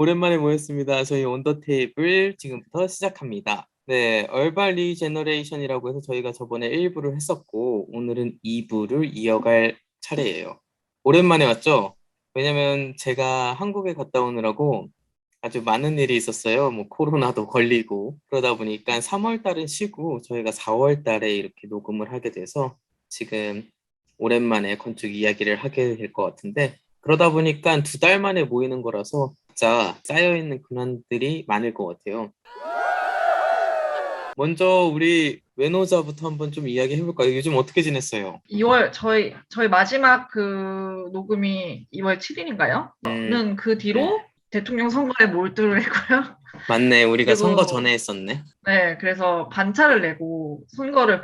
오랜만에 모였습니다. 저희 온더테이블 지금부터 시작합니다. 네, 얼발 리제너레이션이라고 해서 저희가 저번에 1부를 했었고 오늘은 2부를 이어갈 차례예요. 오랜만에 왔죠? 왜냐면 제가 한국에 갔다 오느라고 아주 많은 일이 있었어요. 뭐 코로나도 걸리고 그러다 보니까 3월 달은 쉬고 저희가 4월 달에 이렇게 녹음을 하게 돼서 지금 오랜만에 건축 이야기를 하게 될 것 같은데 그러다 보니까 2달 만에 모이는 거라서 진짜 쌓여있는 근황들이 많을 것 같아요. 먼저 우리 외노자부터 한번 좀 이야기 해볼까요? 요즘 어떻게 지냈어요? 2월 저희 마지막 그 녹음이 2월 7일인가요? 는 그 뒤로 대통령 선거에 몰두를 했고요. 맞네. 우리가 선거 그리고 전에 했었네. 네, 그래서 반차를 내고 선거를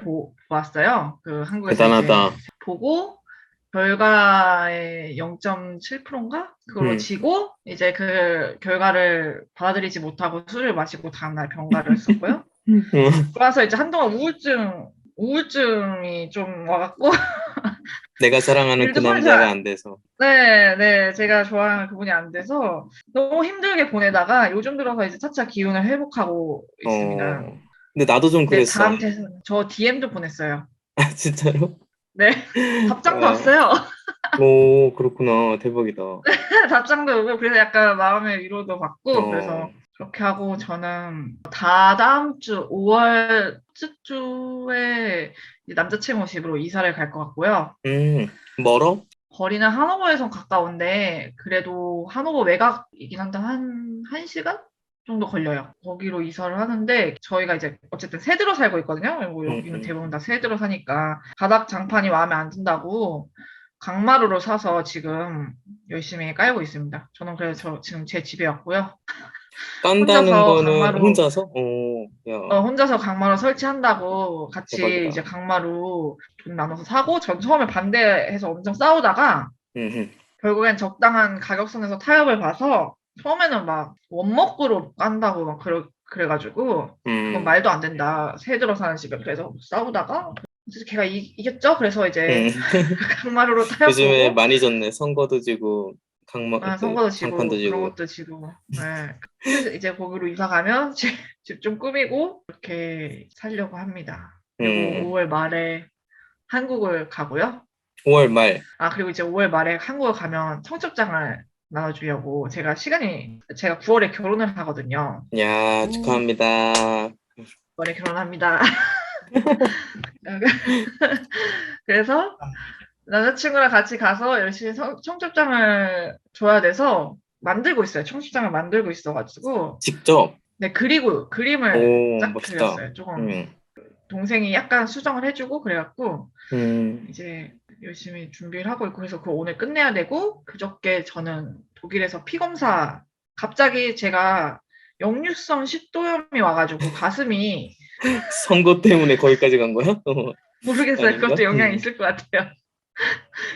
보았어요. 그 한국에서 이제 대단하다. 보고 결과의 0.7%인가? 그걸로 지고 이제 그 결과를 받아들이지 못하고 술을 마시고 다음날 병가를 했었고요. 그래서 이제 한동안 우울증이 좀 와갖고 내가 사랑하는 그 일도 손이 남자가 잘, 안 돼서. 네, 제가 좋아하는 그분이 안 돼서 너무 힘들게 보내다가 요즘 들어서 이제 차차 기운을 회복하고 있습니다. 근데 나도 좀 근데 그랬어. 저한테는 저 DM도 보냈어요. 아, 진짜로? 네, 답장도 아, 왔어요. 오, 그렇구나. 대박이다. 답장도 오고 그래서 약간 마음의 위로도 받고 어, 그래서 그렇게 하고 저는 다다음 주 5월 첫 주에 남자친구 집으로 이사를 갈 것 같고요. 멀어? 거리는 하노버에선 가까운데 그래도 하노버 외곽이긴 한데 한 1시간 정도 걸려요. 거기로 이사를 하는데 저희가 이제 어쨌든 세대로 살고 있거든요. 뭐 여기는 대부분 다 세대로 사니까 바닥 장판이 마음에 안 든다고 강마루로 사서 지금 열심히 깔고 있습니다. 저는 그래서 지금 제 집에 왔고요. 깐다는 혼자서 거는 강마루 혼자서? 야, 혼자서 강마루 설치한다고 같이 대박이다. 이제 강마루 돈 나눠서 사고 전 처음에 반대해서 엄청 싸우다가 음, 음, 결국엔 적당한 가격선에서 타협을 봐서 처음에는 막 원목으로 깐다고 막 그래가지고 그건 음, 말도 안 된다. 새 들어 사는 집에 그래서 싸우다가 그래서 걔가 이겼죠. 그래서 음. 이제 강마루로 타협 요즘에 보고 많이 졌네. 선거도 지고, 선거도 장판도 지고 그런 지고. 것도 지고 네. 그래서 이제 거기로 이사 가면 집 좀 꾸미고 이렇게 살려고 합니다. 그리고 음, 5월 말에 한국을 가고요. 5월 말. 그리고 이제 5월 말에 한국을 가면 청첩장을 나눠주려고 제가 9월에 결혼을 하거든요. 야, 오. 축하합니다. 9월에 결혼합니다. 그래서 남자친구랑 같이 가서 열심히 청첩장을 줘야 돼서 만들고 있어요. 청첩장을 만들고 있어가지고. 직접? 네, 그리고 그림을 오, 쫙 멋있다. 그렸어요. 조금 음, 동생이 약간 수정을 해주고 그래갖고 음, 이제 열심히 준비를 하고 있고 그래서 그거 오늘 끝내야 되고 그저께 저는 독일에서 피 검사 갑자기 제가 역류성 식도염이 와가지고 가슴이 선거 때문에 거기까지 간 거야? 모르겠어요. 아닌가? 그것도 영향이 있을 것 같아요.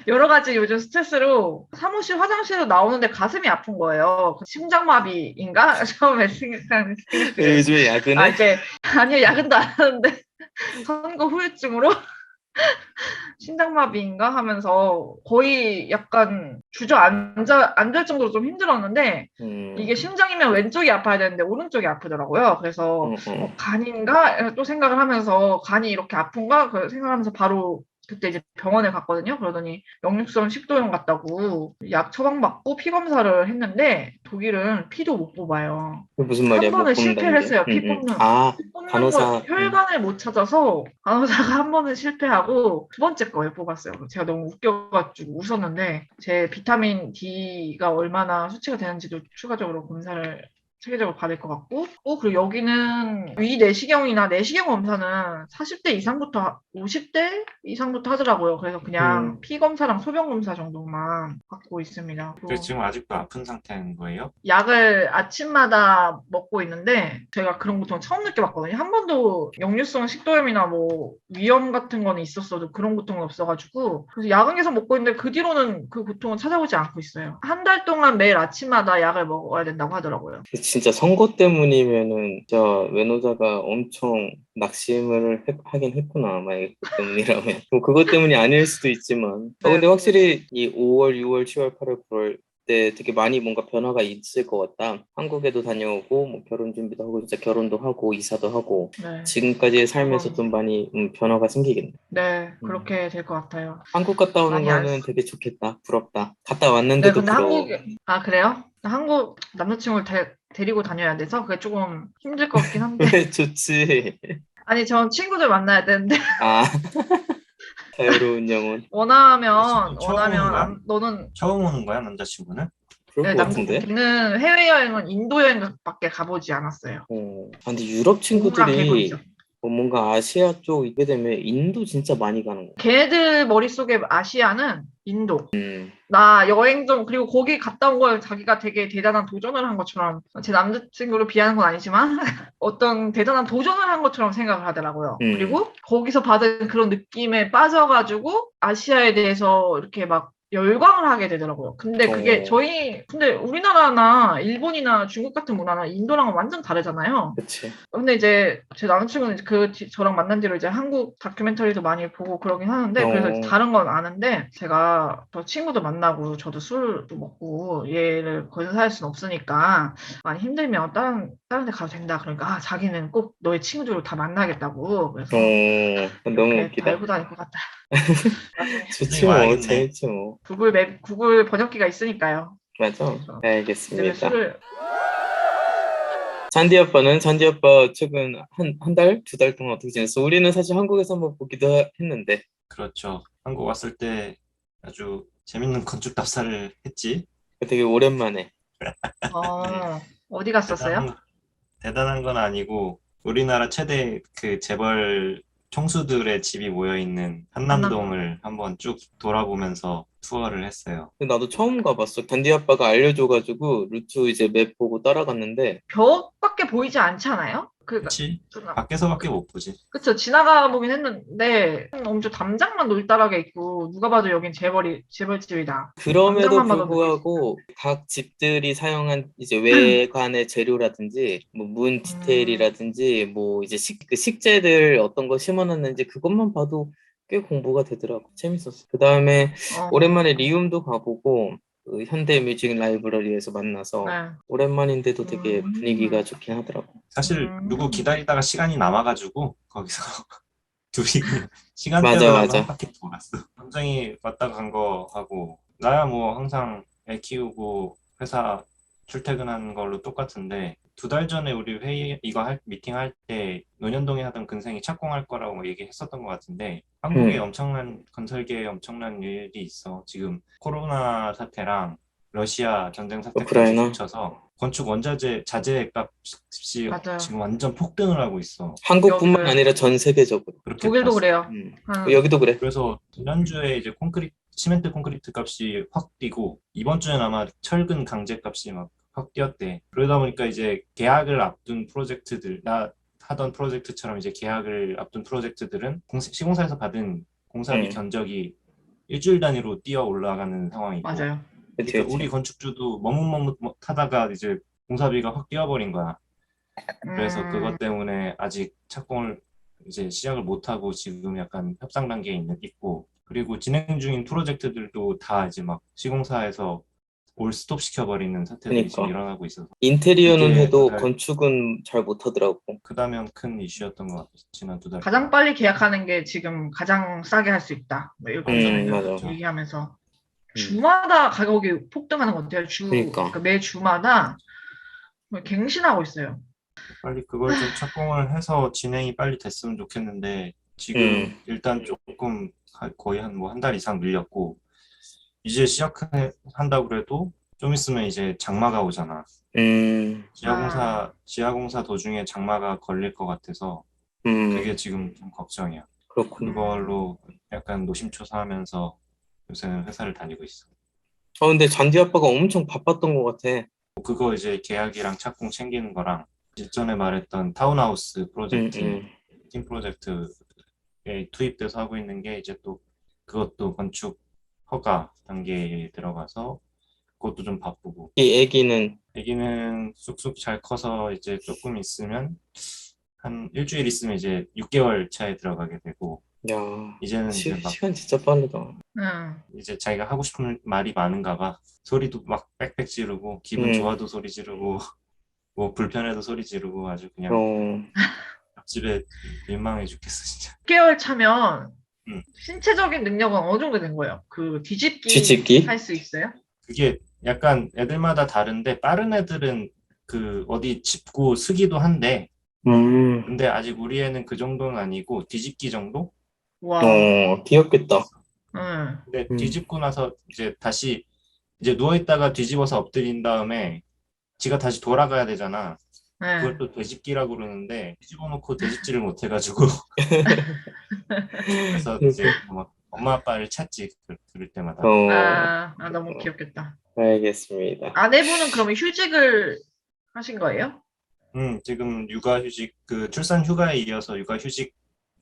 여러 가지 요즘 스트레스로 사무실 화장실로 나오는데 가슴이 아픈 거예요. 심장마비인가? 처음에 생각이 그랬고 요즘에 야근해? 이제 아니요 야근도 안 하는데 선거 후유증으로 심장마비인가 하면서 거의 약간 앉을 정도로 좀 힘들었는데 이게 음, 심장이면 왼쪽이 아파야 되는데 오른쪽이 아프더라고요. 그래서 어. 간인가 또 생각을 하면서 간이 이렇게 아픈가 그 생각하면서 바로 그때 이제 병원에 갔거든요. 그러더니 역류성 식도염 같다고 약 처방받고 피 검사를 했는데 독일은 피도 못 뽑아요. 그게 무슨 한 말이야? 못 번을 실패를 뽑는다는 게? 했어요. 피 뽑는 거 간호사, 혈관을 못 찾아서 간호사가 한 번은 실패하고 두 번째 거에 뽑았어요. 제가 너무 웃겨가지고 웃었는데 제 비타민 D가 얼마나 수치가 되는지도 추가적으로 검사를 체계적으로 받을 것 같고 그리고 여기는 위 내시경이나 내시경 검사는 40대 이상부터 50대 이상부터 하더라고요. 그래서 그냥 음, 피 검사랑 소변 검사 정도만 받고 있습니다. 그래서 지금 아직도 아픈 상태인 거예요? 약을 아침마다 먹고 있는데 제가 그런 고통을 처음 느껴봤거든요. 한 번도 역류성 식도염이나 뭐 위염 같은 거는 있었어도 그런 고통은 없어가지고 그래서 약은 계속 먹고 있는데 그 뒤로는 그 고통은 찾아오지 않고 있어요. 한 달 동안 매일 아침마다 약을 먹어야 된다고 하더라고요. 진짜 선거 때문이면은, 진짜 외노자가 엄청 낙심을 하긴 했구나. 만약에 그것 때문이라면. 뭐 그것 때문이 아닐 수도 있지만. 근데 네, 확실히 이 5월, 6월, 7월, 8월, 9월 때 되게 많이 뭔가 변화가 있을 것 같다. 한국에도 다녀오고 뭐 결혼 준비도 하고 진짜 결혼도 하고 이사도 하고 네. 지금까지의 삶에서 그건- 좀 많이 변화가 생기겠네. 네, 그렇게 될 것 같아요. 한국 갔다 오는 많이 안 거는 쓰- 되게 좋겠다. 부럽다. 갔다 네, 왔는데도 근데 부러워. 아, 그래요? 한국 남자친구를 데리고 다녀야 돼서 그게 조금 힘들 것 같긴 한데. 왜 좋지? 아니, 전 친구들 만나야 되는데. 아, 자유로운 영혼. 처음 오는 거야? 너는, 처음 오는 거야, 남자친구는? 그럴 네, 것 같은데? 걔는 해외여행은 인도 여행밖에 가보지 않았어요. 근데 유럽 동물랑 개구리죠. 친구들이 뭔가 아시아 쪽 있게 되면 인도 진짜 많이 가는 거. 걔네들 머릿속에 아시아는 인도. 나 여행 좀, 그리고 거기 갔다 온 걸 자기가 되게 대단한 도전을 한 것처럼, 제 남자친구를 비하는 건 아니지만, 어떤 대단한 도전을 한 것처럼 생각을 하더라고요. 그리고 거기서 받은 그런 느낌에 빠져가지고, 아시아에 대해서 이렇게 막 열광을 하게 되더라고요. 근데 그게 근데 우리나라나 일본이나 중국 같은 문화는 인도랑은 완전 다르잖아요. 그치. 근데 이제 제 남자친구는 이제 저랑 만난 뒤로 이제 한국 다큐멘터리도 많이 보고 그러긴 하는데, 그래서 이제 다른 건 아는데, 제가 저 친구도 만나고 저도 술도 먹고 얘를 거기서 살 수는 없으니까 많이 힘들면 다른 데 가도 된다. 그러니까 자기는 꼭 너의 친구들을 다 만나겠다고. 그래서 너무 이렇게 웃기다. 달고 다닐 것 같다. 나중에 좋지 뭐, 와야겠네. 재밌지 뭐. 구글 번역기가 있으니까요. 맞아. 그래서 이제 알겠습니다. 술을 잔디 아빠 최근 한 달? 2달 동안 어떻게 지냈어? 우리는 사실 한국에서 한번 보기도 했는데. 그렇죠. 한국 왔을 때 아주 재밌는 건축 답사를 했지. 되게 오랜만에. 어디 갔었어요? 대단한 건 아니고 우리나라 최대 그 재벌 총수들의 집이 모여 있는 한남동을 한번 쭉 돌아보면서 투어를 했어요. 근데 나도 처음 가봤어. 잔디 아빠가 알려줘가지고 루트 이제 맵 보고 따라갔는데 벽밖에 보이지 않잖아요? 그치? 밖에서밖에 못 보지. 그쵸. 지나가 보긴 했는데, 엄청 담장만 놀다라게 있고, 누가 봐도 여긴 재벌집이다. 그럼에도 담장만 봐도 느낄 수 있다. 불구하고 각 집들이 사용한 이제 외관의 재료라든지 뭐 문 디테일이라든지 뭐 이제 그 식재들 어떤 거 심어놨는지 그것만 봐도 꽤 공부가 되더라고. 재밌었어. 그 다음에 오랜만에 리움도 가보고 그 현대 뮤직 라이브러리에서 만나서 네. 오랜만인데도 되게 분위기가 좋긴 하더라고. 사실 누구 기다리다가 시간이 남아가지고 거기서 둘이 그냥 맞아, 시간대로 하고 한 맞아. 바퀴 돌았어. 함정이 왔다 간 거 하고 나야 뭐 항상 애 키우고 회사 출퇴근하는 걸로 똑같은데 2달 전에 우리 미팅 할 때 논현동에 하던 근생이 착공할 거라고 뭐 얘기했었던 것 같은데 한국에 엄청난 건설계에 엄청난 일이 있어. 지금 코로나 사태랑 러시아 전쟁 사태까지 우크라이나? 겹쳐서 건축 원자재 자재 값이 맞아요. 지금 완전 폭등을 하고 있어. 한국뿐만 여기도요. 아니라 전 세계적으로. 그렇게 독일도 봤어. 그래요. 여기도 그래. 그래서 지난주에 이제 시멘트 콘크리트 값이 확 뛰고 이번 주엔 아마 철근 강제 값이 막 확 뛰었대. 그러다 보니까 이제 계약을 앞둔 프로젝트들, 나 하던 프로젝트처럼 이제 계약을 앞둔 프로젝트들은 시공사에서 받은 공사비 견적이 일주일 단위로 뛰어 올라가는 상황이고. 맞아요. 그러니까 우리 건축주도 머뭇머뭇하다가 이제 공사비가 확 뛰어버린 거야. 그래서 그것 때문에 아직 착공을 이제 시작을 못하고 지금 약간 협상 단계에 있고, 그리고 진행 중인 프로젝트들도 다 이제 막 시공사에서 올 스톱 시켜버리는 사태들이 지금 일어나고 있어서 인테리어는 이게 해도 건축은 잘 못하더라고. 그다면 큰 이슈였던 것 같아요. 지난 2달. 가장 빨리 계약하는 게 지금 가장 싸게 할 수 있다. 뭐 이렇게 맞아. 얘기하면서 주마다 가격이 폭등하는 것 같아요. 그러니까 매 주마다 갱신하고 있어요. 빨리 그걸 좀 착공을 해서 진행이 빨리 됐으면 좋겠는데 지금 일단 조금 거의 한 달 이상 밀렸고 이제 시작한다고 그래도 좀 있으면 이제 장마가 오잖아. 지하공사 도중에 장마가 걸릴 것 같아서 그게 지금 좀 걱정이야. 그렇군. 그걸로 약간 노심초사하면서 요새는 회사를 다니고 있어. 근데 잔디 아빠가 엄청 바빴던 것 같아. 그거 이제 계약이랑 착공 챙기는 거랑 일전에 말했던 타운하우스 프로젝트, 팀 프로젝트에 투입돼서 하고 있는 게 이제 또 그것도 건축 허가 단계에 들어가서 그것도 좀 바쁘고. 이 애기는 쑥쑥 잘 커서 이제 조금 있으면 한 일주일 있으면 이제 6개월 차에 들어가게 되고 야, 이제는 이제 막 시간 진짜 빠르다. 응. 이제 자기가 하고 싶은 말이 많은가 봐. 소리도 막 빽빽 지르고 기분 음, 좋아도 소리 지르고 뭐 불편해도 소리 지르고 아주 그냥 어, 옆집에 민망해 죽겠어 진짜. 6개월 차면 음. 신체적인 능력은 어느 정도 된 거예요? 그 뒤집기 뒤집기? 할 수 있어요? 그게 약간 애들마다 다른데 빠른 애들은 그 어디 짚고 쓰기도 한데 음, 근데 아직 우리 애는 그 정도는 아니고 뒤집기 정도 와, 귀엽겠다. 있어. 응, 근데 음, 뒤집고 나서 이제 다시 이제 누워 있다가 뒤집어서 엎드린 다음에 지가 다시 돌아가야 되잖아. 그걸 응. 또 되짚기라고 그러는데 뒤집어 놓고 되짚지를 못 해가지고 그래서 이제 막 엄마 아빠를 찾지 그럴 때마다. 너무 어, 귀엽겠다. 알겠습니다. 아내분은 그러면 휴직을 하신 거예요? 지금 육아휴직 그 출산 휴가에 이어서 육아휴직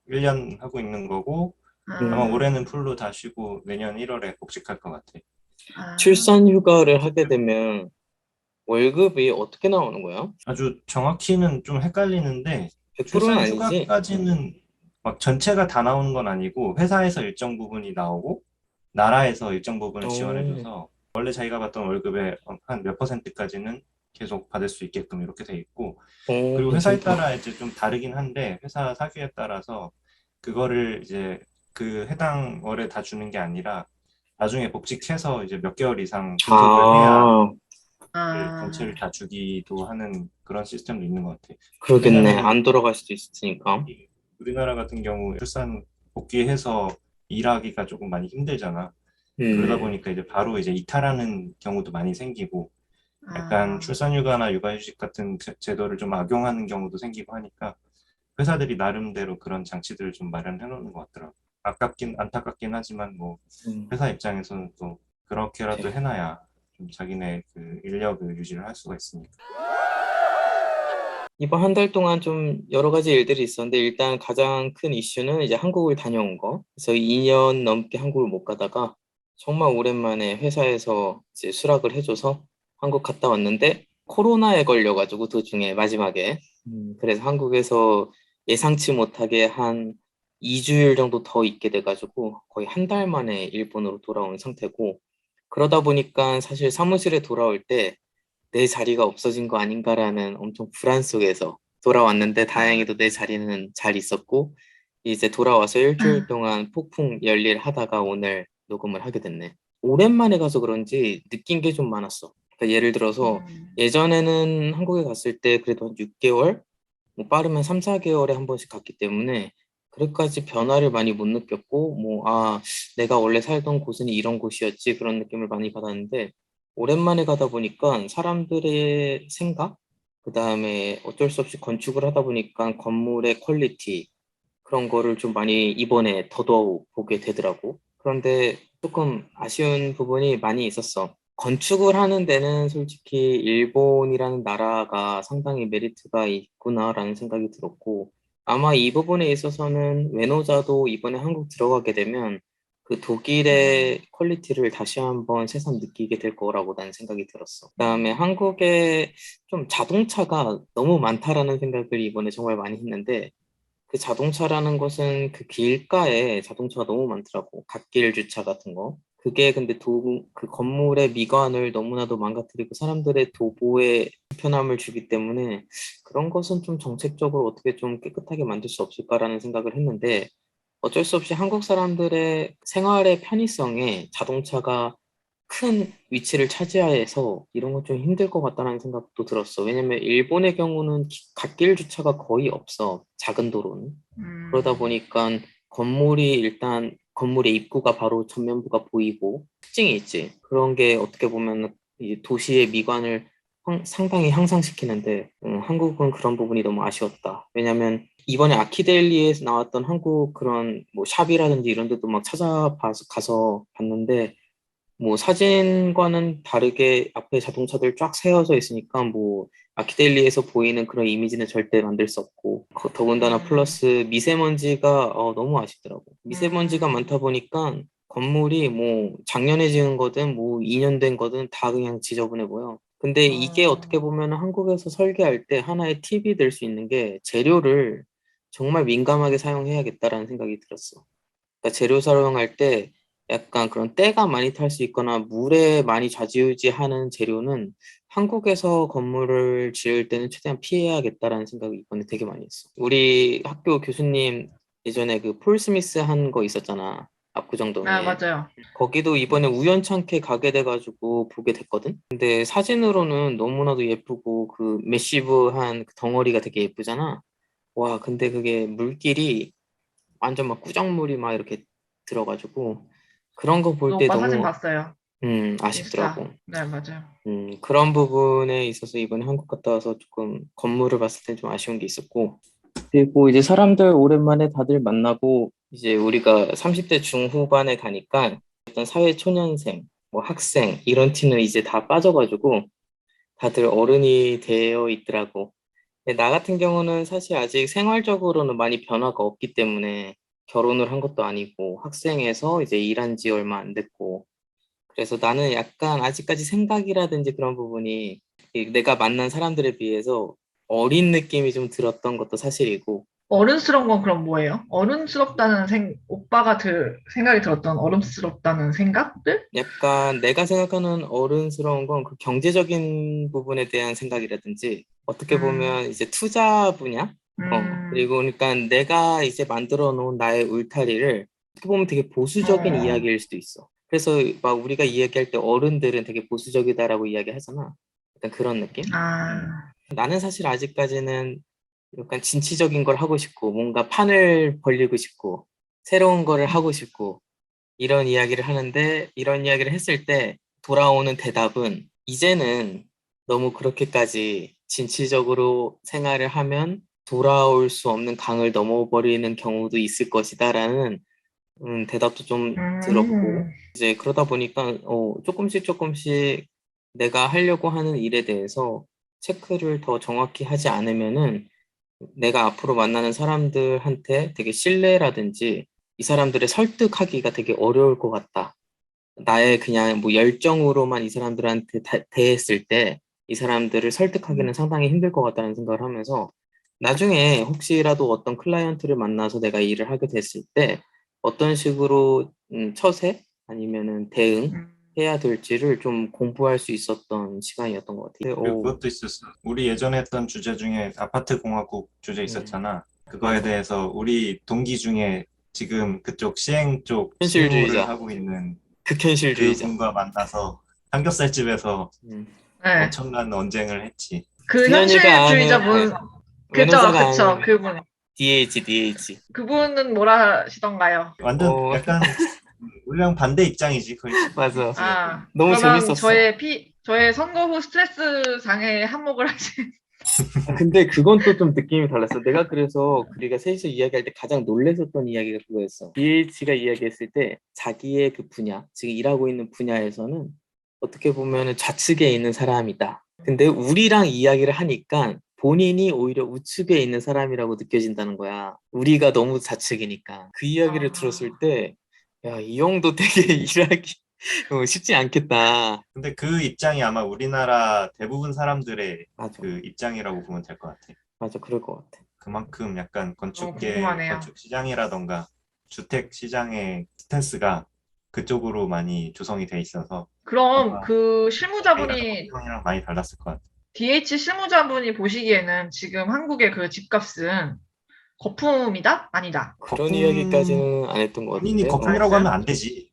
1년 하고 있는 거고 아마 음, 올해는 아, 풀로 다 쉬고 내년 1월에 복직할 것 같아. 아, 출산 휴가를 하게 되면 월급이 어떻게 나오는 거야? 아주 정확히는 좀 헷갈리는데 100%는 출산 아니지? 휴가까지는 막 전체가 다 나오는 건 아니고 회사에서 일정 부분이 나오고 나라에서 일정 부분을 어, 지원해줘서 원래 자기가 받던 월급의 한 몇 퍼센트까지는 계속 받을 수 있게끔 이렇게 돼 있고 그리고 회사에 괜찮다. 따라 이제 좀 다르긴 한데 회사 사규에 따라서 그거를 이제 그 해당 월에 다 주는 게 아니라 나중에 복직해서 이제 몇 개월 이상 근속을 해야 아, 전체를 아, 다 주기도 하는 그런 시스템도 있는 것 같아. 그러겠네. 왜냐면은 안 돌아갈 수도 있으니까. 우리나라 같은 경우 출산 복귀해서 일하기가 조금 많이 힘들잖아. 그러다 음, 보니까 이제 바로 이제 이탈하는 경우도 많이 생기고 약간 아, 출산휴가나 육아휴직 같은 제도를 좀 악용하는 경우도 생기고 하니까 회사들이 나름대로 그런 장치들을 좀 마련해 놓는 것 같더라고. 아깝긴 안타깝긴 하지만 뭐 음, 회사 입장에서는 또 그렇게라도 그래. 해놔야 좀 자기네 그 인력을 유지를 할 수가 있으니까. 이번 한 달 동안 좀 여러 가지 일들이 있었는데 일단 가장 큰 이슈는 이제 한국을 다녀온 거. 그래서 2년 넘게 한국을 못 가다가 정말 오랜만에 회사에서 이제 수락을 해줘서 한국 갔다 왔는데 코로나에 걸려가지고 도중에 마지막에 그래서 한국에서 예상치 못하게 한 2주일 정도 더 있게 돼가지고 거의 한 달 만에 일본으로 돌아온 상태고 그러다 보니까 사실 사무실에 돌아올 때 내 자리가 없어진 거 아닌가라는 엄청 불안 속에서 돌아왔는데 다행히도 내 자리는 잘 있었고 이제 돌아와서 일주일 동안 폭풍 열일 하다가 오늘 녹음을 하게 됐네. 오랜만에 가서 그런지 느낀 게 좀 많았어. 그러니까 예를 들어서 음, 예전에는 한국에 갔을 때 그래도 한 6개월, 뭐 빠르면 3, 4개월에 한 번씩 갔기 때문에 그렇게까지 변화를 많이 못 느꼈고 내가 원래 살던 곳은 이런 곳이었지 그런 느낌을 많이 받았는데 오랜만에 가다 보니까 사람들의 생각, 그다음에 어쩔 수 없이 건축을 하다 보니까 건물의 퀄리티 그런 거를 좀 많이 이번에 더더욱 보게 되더라고. 그런데 조금 아쉬운 부분이 많이 있었어. 건축을 하는 데는 솔직히 일본이라는 나라가 상당히 메리트가 있구나라는 생각이 들었고, 아마 이 부분에 있어서는 외노자도 이번에 한국 들어가게 되면 그 독일의 퀄리티를 다시 한번 새삼 느끼게 될 거라고 난 생각이 들었어. 그다음에 한국에 좀 자동차가 너무 많다라는 생각을 이번에 정말 많이 했는데, 그 자동차라는 것은 그 길가에 자동차가 너무 많더라고. 갓길 주차 같은 거. 그게 근데 그 건물의 미관을 너무나도 망가뜨리고 사람들의 도보에 불편함을 주기 때문에 그런 것은 좀 정책적으로 어떻게 좀 깨끗하게 만들 수 없을까라는 생각을 했는데 어쩔 수 없이 한국 사람들의 생활의 편의성에 자동차가 큰 위치를 차지해서 이런 건 좀 힘들 것 같다는 생각도 들었어. 왜냐면 일본의 경우는 갓길 주차가 거의 없어. 작은 도로는. 그러다 음, 보니까 건물이 일단 건물의 입구가 바로 전면부가 보이고 특징이 있지. 그런 게 어떻게 보면 이 도시의 미관을 상당히 향상시키는데 한국은 그런 부분이 너무 아쉬웠다. 왜냐면 이번에 아키데일리에서 나왔던 한국 그런 뭐 샵이라든지 이런 데도 막 찾아봐서 가서 봤는데 뭐 사진과는 다르게 앞에 자동차들 쫙 세워져 있으니까 뭐 아키데일리에서 보이는 그런 이미지는 절대 만들 수 없고 더군다나 음, 플러스 미세먼지가 너무 아쉽더라고. 미세먼지가 음, 많다 보니까 건물이 뭐 작년에 지은 거든 뭐 2년 된 거든 다 그냥 지저분해 보여. 근데 이게 어떻게 어, 보면 한국에서 설계할 때 하나의 팁이 될 수 있는 게 재료를 정말 민감하게 사용해야겠다라는 생각이 들었어. 그러니까 재료 사용할 때 약간 그런 때가 많이 탈 수 있거나 물에 많이 좌지우지하는 재료는 한국에서 건물을 지을 때는 최대한 피해야겠다라는 생각을 이번에 되게 많이 했어. 우리 학교 교수님 예전에 그 폴 스미스 한 거 있었잖아. 아, 압구정동에. 맞아요. 거기도 이번에 우연찮게 가게 돼가지고 보게 됐거든. 근데 사진으로는 너무나도 예쁘고 그 메시브한 그 덩어리가 되게 예쁘잖아. 와, 근데 그게 물길이 완전 막 꾸정물이 막 이렇게 들어가지고 그런 거 볼 그 때 오빠 사진 너무 봤어요. 인스타. 아쉽더라고. 네, 맞아요. 그런 부분에 있어서 이번에 한국 갔다 와서 조금 건물을 봤을 때 좀 아쉬운 게 있었고, 그리고 이제 사람들 오랜만에 다들 만나고 이제 우리가 30대 중후반에 가니까 어떤 사회 초년생, 뭐 학생 이런 티는 이제 다 빠져가지고 다들 어른이 되어 있더라고. 근데 나 같은 경우는 사실 아직 생활적으로는 많이 변화가 없기 때문에 결혼을 한 것도 아니고 학생에서 이제 일한 지 얼마 안 됐고 그래서 나는 약간 아직까지 생각이라든지 그런 부분이 내가 만난 사람들에 비해서 어린 느낌이 좀 들었던 것도 사실이고 어른스러운 건 그럼 뭐예요? 오빠가 생각이 들었던 어른스럽다는 생각들? 약간 내가 생각하는 어른스러운 건 그 경제적인 부분에 대한 생각이라든지 어떻게 음, 보면 이제 투자 분야 음, 그리고 그러니까 내가 이제 만들어 놓은 나의 울타리를 어떻게 보면 되게 보수적인 어, 이야기일 수도 있어. 그래서 막 우리가 이야기할 때 어른들은 되게 보수적이다라고 이야기하잖아. 약간 그런 느낌? 아, 나는 사실 아직까지는 약간 진취적인 걸 하고 싶고 뭔가 판을 벌리고 싶고 새로운 거를 하고 싶고 이런 이야기를 하는데 이런 이야기를 했을 때 돌아오는 대답은 이제는 너무 그렇게까지 진취적으로 생활을 하면 돌아올 수 없는 강을 넘어버리는 경우도 있을 것이다라는 대답도 좀 들었고 음, 이제 그러다 보니까 조금씩 내가 하려고 하는 일에 대해서 체크를 더 정확히 하지 않으면은 내가 앞으로 만나는 사람들한테 되게 신뢰라든지 이 사람들을 설득하기가 되게 어려울 것 같다. 나의 그냥 뭐 열정으로만 이 사람들한테 대했을 때 이 사람들을 설득하기는 상당히 힘들 것 같다는 생각을 하면서 나중에 혹시라도 어떤 클라이언트를 만나서 내가 일을 하게 됐을 때 어떤 식으로 처세 아니면은 음, 대응해야 될지를 좀 공부할 수 있었던 시간이었던 것 같아요. 그리고 그것도 있었어. 우리 예전에 했던 주제 중에 아파트 공화국 주제 음, 있었잖아. 그거에 맞아. 대해서 우리 동기 중에 지금 그쪽 시행 쪽 실무를 현실주의자, 하고 있는 극현실주의자. 그분과 만나서 삼겹살집에서 네. 엄청난 언쟁을 했지. 그 승현이가 아는 현실주의자분, 그쵸, 외노자가 그쵸, 아는 그분. DH. 그분은 뭐라 하시던가요? 완전 어, 약간 우리랑 반대 입장이지. 거의 맞아. 입장에서. 그 너무 러면 재밌었어. 저의 선거 후 스트레스 장애에 한몫을 하신. 근데 그건 또 좀 느낌이 달랐어. 내가 그래서 우리가 셋이서 이야기할 때 가장 놀랬었던 이야기가 그거였어. DH가 이야기했을 때 자기의 그 분야, 지금 일하고 있는 분야에서는 어떻게 보면 좌측에 있는 사람이다. 근데 우리랑 이야기를 하니까 본인이 오히려 우측에 있는 사람이라고 느껴진다는 거야. 우리가 너무 좌측이니까. 그 이야기를 아, 들었을 때, 야, 이 형도 되게 일하기 쉽지 않겠다. 근데 그 입장이 아마 우리나라 대부분 사람들의 맞아. 그 입장이라고 보면 될 것 같아. 맞아. 그럴 것 같아. 그만큼 약간 너무 건축계, 궁금하네요. 건축 시장이라던가 주택 시장의 스탠스가 그쪽으로 많이 조성이 돼 있어서 그럼 아마 그 저희랑 실무자분이, 형이랑 많이 달랐을 것 같아. DH 실무자분이 보시기에는 지금 한국의 그 집값은 거품이다? 아니다. 그런 거품, 이야기까지는 안 했던 것 본인이 같은데. 안 거품이라고 하면 했어요? 안 되지.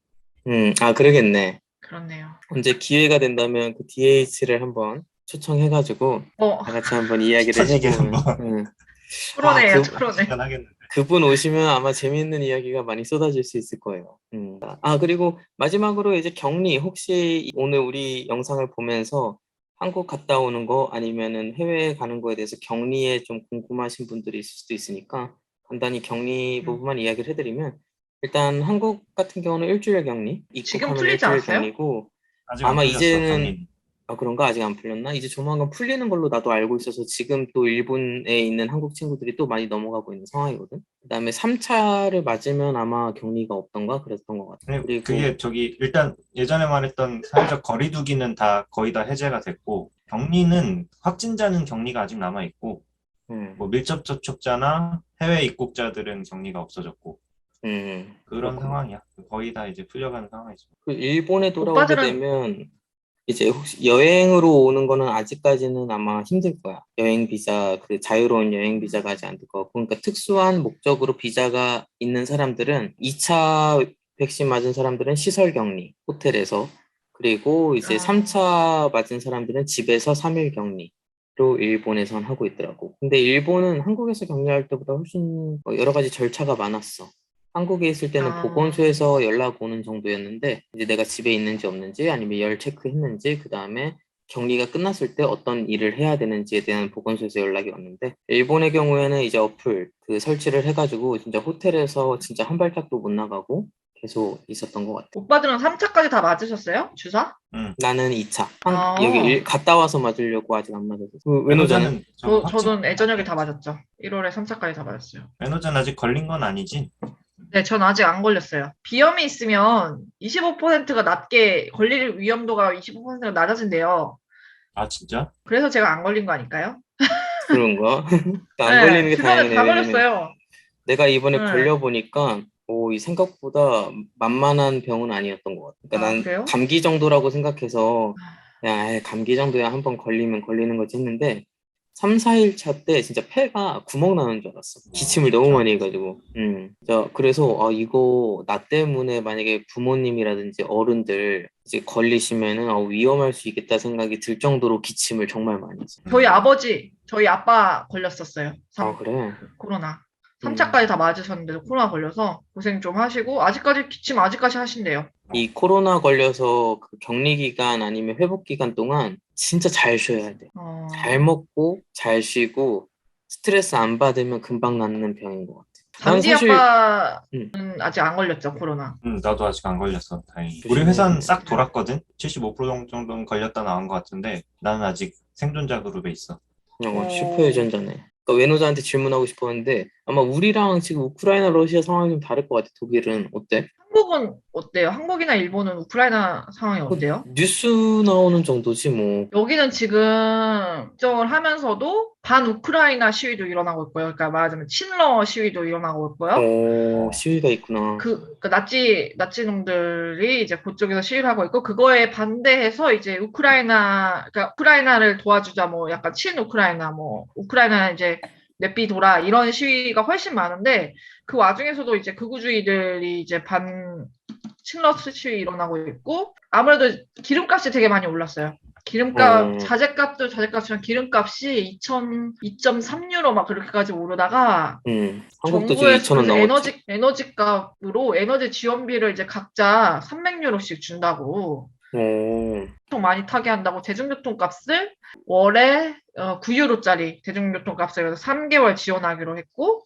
그러겠네. 그렇네요. 언제 기회가 된다면 그 DH를 한번 초청해가지고 어, 다 같이 한번 이야기를 터지게 한번 해보면, 아, 토론회예요, 토론회. 하겠는데. 그분 오시면 아마 재밌는 이야기가 많이 쏟아질 수 있을 거예요. 그리고 마지막으로 이제 격리, 혹시 오늘 우리 영상을 보면서 한국 갔다 오는 거 아니면은 해외에 가는 거에 대해서 격리에 좀 궁금하신 분들이 있을 수도 있으니까 간단히 격리 음. 부분만 이야기를 해드리면 일단 한국 같은 경우는 일주일 격리, 지금 입국하면 풀리지 일주일 않았어요? 격리고 아직 안 아마 풀렸어, 이제는 격리. 그런가? 아직 안 풀렸나? 이제 조만간 풀리는 걸로 나도 알고 있어서 지금 또 일본에 있는 한국 친구들이 또 많이 넘어가고 있는 상황이거든. 그다음에 3차를 맞으면 아마 격리가 없던가 그랬던 것 같아. 그리고 그게 저기 일단 예전에 말했던 사회적 거리두기는 다 거의 다 해제가 됐고 격리는 확진자는 격리가 아직 남아 있고 뭐 밀접 접촉자나 해외 입국자들은 격리가 없어졌고 그런 그렇구나. 상황이야. 거의 다 이제 풀려가는 상황이죠. 그 일본에 돌아오게 오빠들은 되면 이제 혹시 여행으로 오는 거는 아직까지는 아마 힘들 거야. 여행 비자, 그 자유로운 여행 비자가 아직 안 될 것 같고. 그러니까 특수한 목적으로 비자가 있는 사람들은 2차 백신 맞은 사람들은 시설 격리, 호텔에서. 그리고 이제 아, 3차 맞은 사람들은 집에서 3일 격리로 일본에선 하고 있더라고. 근데 일본은 한국에서 격리할 때보다 훨씬 여러 가지 절차가 많았어. 한국에 있을 때는 아, 보건소에서 연락 오는 정도였는데 이제 내가 집에 있는지 없는지 아니면 열 체크했는지 그 다음에 격리가 끝났을 때 어떤 일을 해야 되는지에 대한 보건소에서 연락이 왔는데 일본의 경우에는 이제 어플 그 설치를 해가지고 진짜 호텔에서 진짜 한 발짝도 못 나가고 계속 있었던 것 같아. 오빠들은 3차까지 다 맞으셨어요? 주사? 응. 나는 2차 여기 아, 갔다 와서 맞으려고 아직 안 맞았어. 그 외노자는? 외노자는 저 확진, 저는 애저녁에 다 맞았죠. 1월에 3차까지 다 맞았어요. 외노자는 아직 걸린 건 아니지? 네, 전 아직 안 걸렸어요. 비염이 있으면 25%가 낮게 걸릴 위험도가 25%가 낮아진대요. 아, 진짜? 그래서 제가 안 걸린 거 아닐까요? 그런가? 안 걸리는 네, 게 주변에 다행이네. 다 왜냐면 걸렸어요. 내가 이번에 네. 걸려보니까 이 생각보다 만만한 병은 아니었던 것 같아. 그러니까 아, 난 그래요? 감기 정도라고 생각해서 그냥 감기 정도야 한 번 걸리면 걸리는 거지 했는데 3, 4일 차 때 진짜 폐가 구멍 나는 줄 알았어. 와, 기침을 너무 진짜? 많이 해가지고. 그래서 이거 나 때문에 만약에 부모님이라든지 어른들 이제 걸리시면은 위험할 수 있겠다 생각이 들 정도로 기침을 정말 많이 했어. 저희 아빠 걸렸었어요. 그래? 코로나. 음. 3차까지 다 맞으셨는데도 코로나 걸려서 고생 좀 하시고, 기침 아직까지 하신대요. 이 코로나 걸려서 그 격리 기간 아니면 회복 기간 동안 진짜 잘 쉬어야 돼. 잘 어, 먹고 잘 쉬고 스트레스 안 받으면 금방 낫는 병인 것 같아. 난 잔디 사실 아빠는 음, 아직 안 걸렸죠, 코로나. 나도 아직 안 걸렸어, 다행히. 우리 조심해야 회사는 돼. 싹 돌았거든? 75% 정도는 걸렸다 나온 것 같은데 나는 아직 생존자 그룹에 있어. 어, 슈퍼유전자네. 그러니까 외노자한테 질문하고 싶었는데 아마 우리랑 지금 우크라이나 러시아 상황이 좀 다를 것 같아. 독일은 어때? 한국은 어때요? 한국이나 일본은 우크라이나 상황이 어때요? 뉴스 나오는 정도지 뭐. 여기는 지금 걱정을 하면서도 반 우크라이나 시위도 일어나고 있고요. 그러니까 말하자면 친러 시위도 일어나고 있고요. 시위가 있구나. 그 나치 놈들이 이제 그쪽에서 시위를 하고 있고 그거에 반대해서 이제 그러니까 우크라이나를 도와주자 뭐 약간 친우크라이나 뭐 우크라이나 이제 내비둬라 이런 시위가 훨씬 많은데 그 와중에서도 이제 극우주의들이 이제 반 친러 시위 일어나고 있고 아무래도 기름값이 되게 많이 올랐어요. 기름값, 어, 자재값이랑 기름값이 2.3유로 막 그렇게까지 오르다가 한국도 지금 2,000원 그래서 넘었지. 에너지 값으로 에너지 지원비를 이제 각자 300유로씩 준다고 어, 엄청 많이 타게 한다고 대중교통 값을 월에 9유로짜리 대중교통 값을 그래서 3개월 지원하기로 했고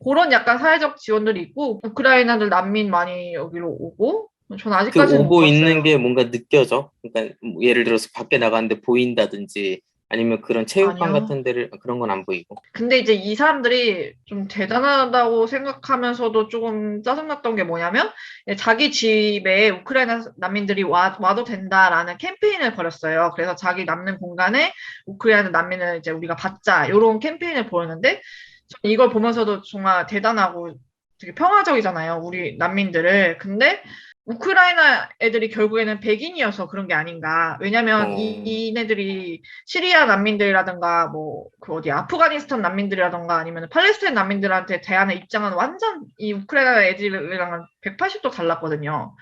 그런 약간 사회적 지원들이 있고 우크라이나들 난민 많이 여기로 오고 전 그 아직까지는 못 오고 있는 봤어요. 게 뭔가 느껴져. 그러니까 뭐 예를 들어서 밖에 나갔는데 보인다든지 아니면 그런 체육관 아니요. 같은 데를 그런 건 안 보이고. 근데 이제 이 사람들이 좀 대단하다고 생각하면서도 조금 짜증났던 게 뭐냐면 자기 집에 우크라이나 난민들이 와도 된다라는 캠페인을 벌였어요. 그래서 자기 남는 공간에 우크라이나 난민을 이제 우리가 받자 이런 캠페인을 벌였는데 저는 이걸 보면서도 정말 대단하고 되게 평화적이잖아요. 우리 난민들을. 근데 우크라이나 애들이 결국에는 백인이어서 그런 게 아닌가. 왜냐면 어, 이네들이 시리아 난민들이라든가 뭐 그 어디 아프가니스탄 난민들이라든가 아니면 팔레스타인 난민들한테 대하는 입장은 완전 이 우크라이나 애들이랑은 180도 달랐거든요.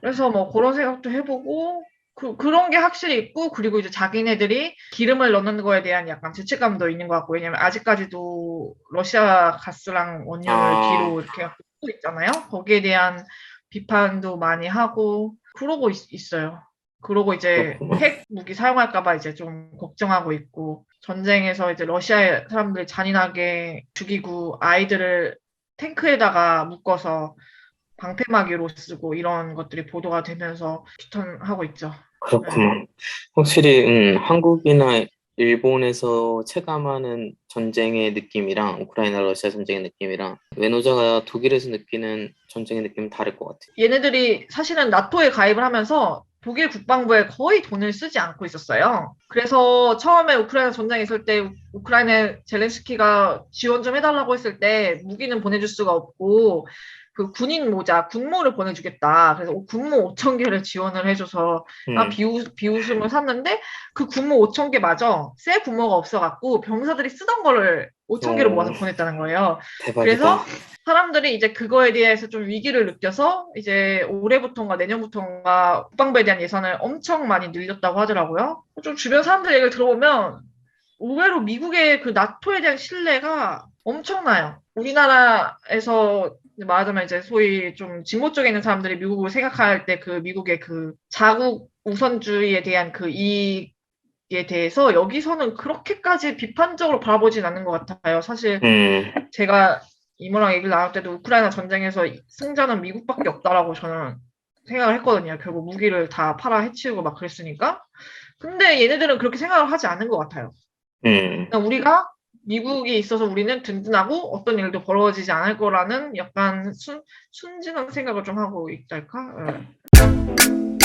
그래서 뭐 그런 생각도 해보고 그런 게 확실히 있고 그리고 이제 자기네들이 기름을 넣는 거에 대한 약간 죄책감도 있는 것 같고 왜냐면 아직까지도 러시아 가스랑 원유를 아, 뒤로 이렇게 고 있잖아요. 거기에 대한 비판도 많이 하고 그러고 있어요. 그러고 이제 그렇구나. 핵 무기 사용할까 봐 이제 좀 걱정하고 있고 전쟁에서 이제 러시아 사람들이 잔인하게 죽이고 아이들을 탱크에다가 묶어서 방패막이로 쓰고 이런 것들이 보도가 되면서 비판하고 있죠. 네. 그렇구나. 확실히, 한국이나 일본에서 체감하는 전쟁의 느낌이랑 우크라이나 러시아 전쟁의 느낌이랑 외노자가 독일에서 느끼는 전쟁의 느낌은 다를 것 같아. 얘네들이 사실은 나토에 가입을 하면서 독일 국방부에 거의 돈을 쓰지 않고 있었어요. 그래서 처음에 우크라이나 전쟁이 있을 때 우크라이나 젤렌스키가 지원 좀 해달라고 했을 때 무기는 보내줄 수가 없고 그 군인 모자, 군모를 보내주겠다. 그래서 군모 5천 개를 지원을 해줘서 비웃음을 샀는데 그 군모 5천 개마저 새 군모가 없어갖고 병사들이 쓰던 거를 5천 개를 모아서 보냈다는 거예요. 대박이다. 그래서 사람들이 이제 그거에 대해서 좀 위기를 느껴서 이제 올해부터인가 내년부터인가 국방부에 대한 예산을 엄청 많이 늘렸다고 하더라고요. 좀 주변 사람들 얘기를 들어보면 의외로 미국의 그 나토에 대한 신뢰가 엄청나요. 우리나라에서 말하자면 이제 소위 좀 진보 쪽에 있는 사람들이 미국을 생각할 때 그 미국의 그 자국 우선주의에 대한 그 이익에 대해서 여기서는 그렇게까지 비판적으로 바라보진 않는 것 같아요. 사실 제가 이모랑 얘기를 나눌 때도 우크라이나 전쟁에서 승자는 미국밖에 없다라고 저는 생각을 했거든요. 결국 무기를 다 팔아 해치우고 막 그랬으니까. 근데 얘네들은 그렇게 생각을 하지 않는 것 같아요. 그냥 우리가 미국이 있어서 우리는 든든하고 어떤 일도 벌어지지 않을 거라는 약간 순진한 생각을 좀 하고 있달까? 네.